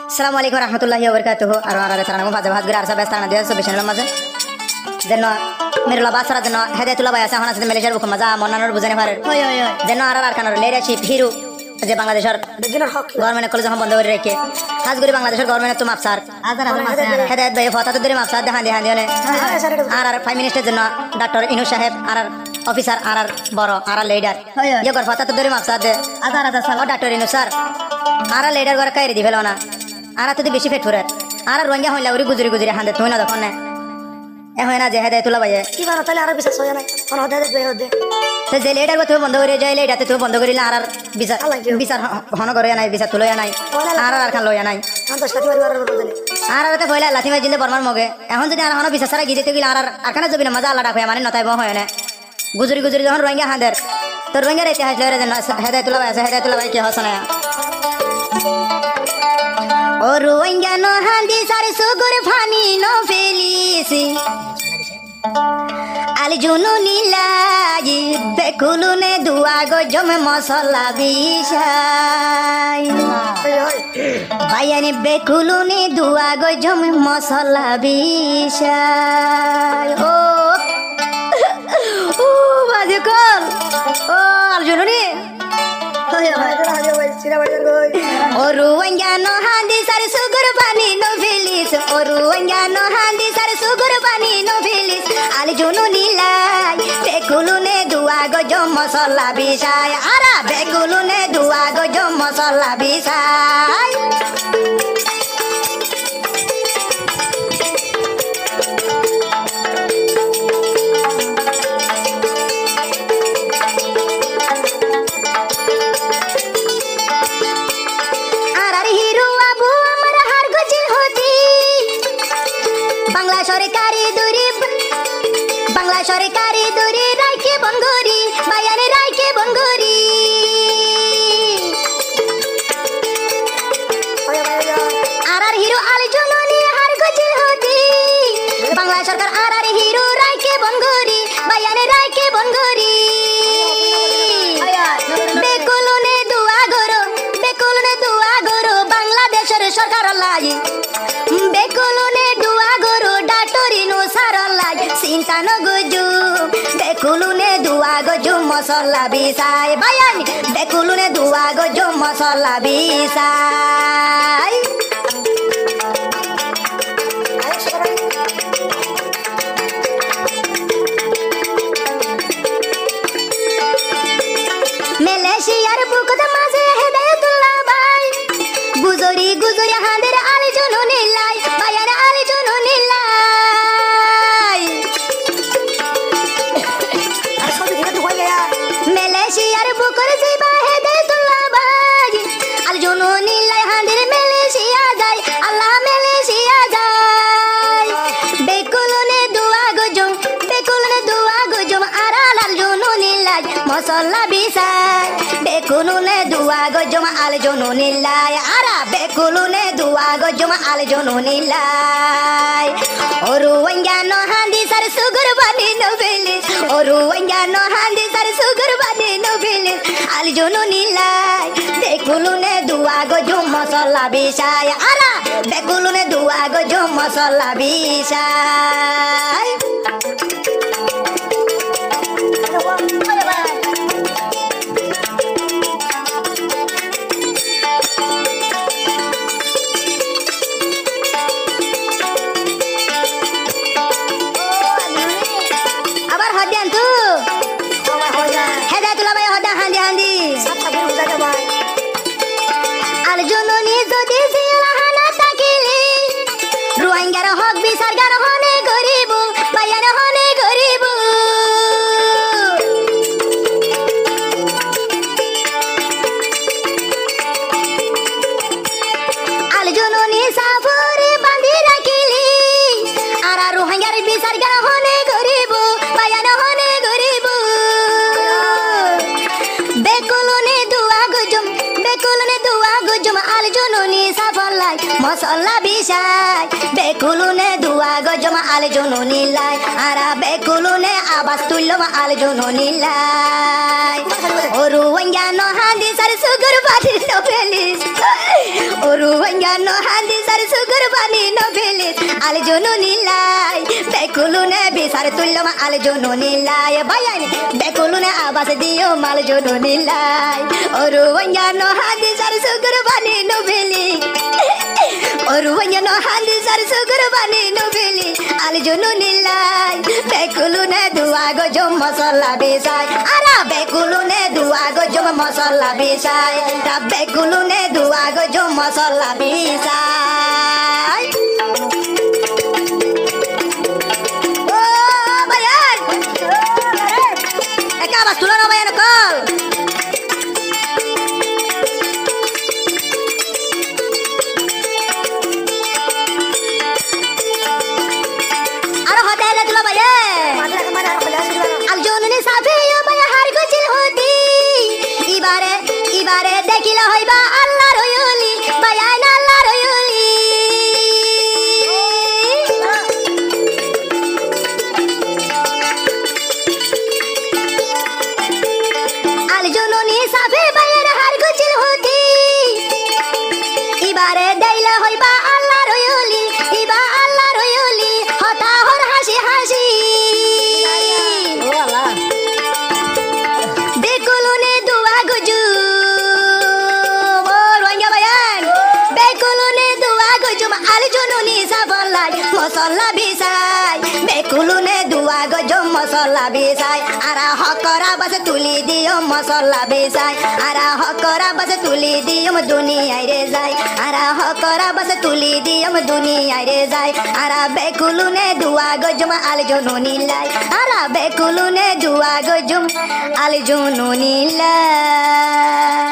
Assalamualaikum warahmatullahi wabarakatuh. Arwah terang bahasa bahasa gerar sabes tanah dia sebesar lama je. Jenno मेरो लबासरा जनो हेदायतुल्लाह भाई आसा हना से मलेशियार बुक मजा मन्नानर बुझाने पारे जनो आर खानर लिडरशिप हिरो যে বাংলাদেশের গভর্নমেন্ট কলেজ যখন বন্ধ করে রেখে হাজগুড়ি বাংলাদেশের গভর্নমেন্ট তো মাপসার হেদায়ত ভাই ফতাত ধরে মাপসার দেখান দেখান দিনে আর প্রাইম মিনিস্টার জন্য ডক্টর ইনু সাহেব আর অফিসার আর বড় আর লিডার ইয়ে গর ফতাত ধরে মাপসার দে ও ডক্টর ইনু স্যার আর লিডার গর কাইরে দিবেল না আর তো বেশি ফেট ফুরে আর রোহিঙ্গা হইলা উরি গুজরি গুজরি হান্দে তুই না দেখো না এ হয় না যে হেদায়তুল্লাহ ভাই কি বানো তাহলে আর বিশ্বাস হয় না কোন হেদায়ত ভাই হদে তো যে লেডার গো তুই বন্ধ করে যাই লেডাতে তুই বন্ধ করিলা আর বিচার বিচার হন করে নাই বিচার তুলয়া নাই আর খান লয়া নাই তো সাথী পরিবার বদলে আর তে কইলা লাথি মাই জিলে বর্মার মগে এখন যদি আর হন বিচার সারা গিয়ে দিতে গিলা আর আখানে জবিনা মজা আল্লাহ ডাক মানে নতাই বহ হয় না গুজরি গুজরি যখন রোহিঙ্গা হাঁদের তো রোহিঙ্গার ইতিহাস লরে যেন হেদায়তুল্লাহ ভাই আছে হেদায়তুল্লাহ ভাই কি হসনা ও রোহিঙ্গা নো হাঁদি সারে সুগুর ফানি নো ফেলিসি আলি জুনু নীলাই বেকুলুনে দুয়া গো জমে মশলা বিষাই ভাইয়ানি বেকুলুনে দুয়া গো জমে মশলা বিষাই ও বাজে কল ও আর জুনু নি ও রোহিঙ্গা নো হাঁদি সারে সুগুর পানি নো ফেলিস ও রোহিঙ্গা নো হাঁদি সারে সুগুর পানি নো ফেলিস আলি জুনু নীলাই বেকুলুনে দুয়া গো জম মশলা বিষাই আরা বেকুলুনে দুয়া গো জম মশলা বিষাই সরকারি দূরে রাইকে বঙ্গরি বায়ানে রাইকে বঙ্গরি আর হিরো আল জননী হার গজি হতি বাংলা সরকার আর হিরো রাইকে বঙ্গরি বায়ানে রাইকে বঙ্গরি বেকুলনে দুয়া গরো বাংলাদেশের সরকার লাই বেকুলনে দুয়া গরো ডাক্তারিনু সার লাই চিন্তা নগজু বেকুলুনে দুয়া গজু মশলা বিষাই বায়ানি বেকুলুনে দুয়া গজু মশলা বিষাই মালয়েশিয়ার বুকত মাঝে হেদায়তুল্লাহ ভাই গুজরি গুজরি হাঁদের আলি জনু নীলাই বায়ার আলি জনু নীলাই মালয়েশিয়ার বুকর যাইবা হেদায়তুল্লাহ ভাই আলি জনু নীলাই হাঁদের মালয়েশিয়া যায় আল্লাহ মালয়েশিয়া যায় বেকুলনে দুয়া গজম আর আল জনু নীলাই মশলা বিষাই বেকুলনে দুয়া গজম আল জনু নীলাই আরা বেকুলনে দুয়া গজম আল জনু নীলাই ও রোহিঙ্গা নো হাঁদি সার সুগুর বানি নো ফেলিস ও রোহিঙ্গা নো হাঁদি সার সুগুর বানি নো ফেলিস আল জনু নীলাই বেকুলনে দুয়া গজম মশলা বিষাই আরা বেকুলনে দুয়া গজম মশলা বিষাই রোহিঙ্গার হক বিচার গান হনে গরিব বায়ার হনে গরিব আল জননী সাফরে বাঁধি রাখিলি আর রোহিঙ্গার বিচার গান হনে গরিব বায়ার হনে গরিব বেকুলনে দুয়া গজম আল জননী সাফল লাই মশলা বিছাই বেকুলুনে দুয়া গজমা আল জননী লাই আরা বেকুলুনে আবাস তুললো আল জননী লাই ওরু ওঙ্গানো হান্দি সার সুগুর বানি নোবেলিস ওরু ওঙ্গানো হান্দি সার সুগুর বানি নোবেলিস আল জননী লাই বেকুলুনে বিসার তুললো আল জননী লাই বায়ানি বেকুলুনে আবাস দিও মাল জননী লাই ওরু ওঙ্গানো হান্দি সার সুগুর বানি নোবেলি ওরু ওঙ্গানো হান্দি সার সুগুর বানি নোবেলি আল জননী লাই বেকুলুনে দুয়া গজম মশলা বিছাই আরা বেকুলুনে দুয়া গজম মশলা বিছাই তা বেকুলুনে দুয়া গজম মশলা বিছাই ও বায়ান একা বাস তুলো না বায়ান কল আর হতে তুলো বায়ান মাঝে মানে আর হলে আসিল না আল জননী সাফে বায়া হার গছিল হতি ইবারে দেখিলা হইবা আল্লাহর ওলি বায়ান আল্লাহর ওলি আল জননী সাফে বায়ার হার গছিল হতি ইবারে দেইলা হইবা আল্লাহর ওলি ইবা আল্লাহর ওলি হতা হর হাসি হাসি ও আল্লাহ বেকুলুনে দুয়া গজু ও রোহিঙ্গা বায়ান বেকুলুনে দুয়া গজু আল জননী সাবলাই মশলা বিছাই বেকুলুনে দুয়া গজু মশলা বিছাই আরা হকরা বাস তুলি দিও মশলা বিছাই আরা হকরা বাস তুলি দিও দুনিয়ায় রে যাই আরা হকরা বাস তুলি দিও দুনিয়ায় রে যাই আরা বেকুলুনে দুয়া গজু আল জননী লাই আরা বেকুলুনে দুয়া গজু আল জননী লাই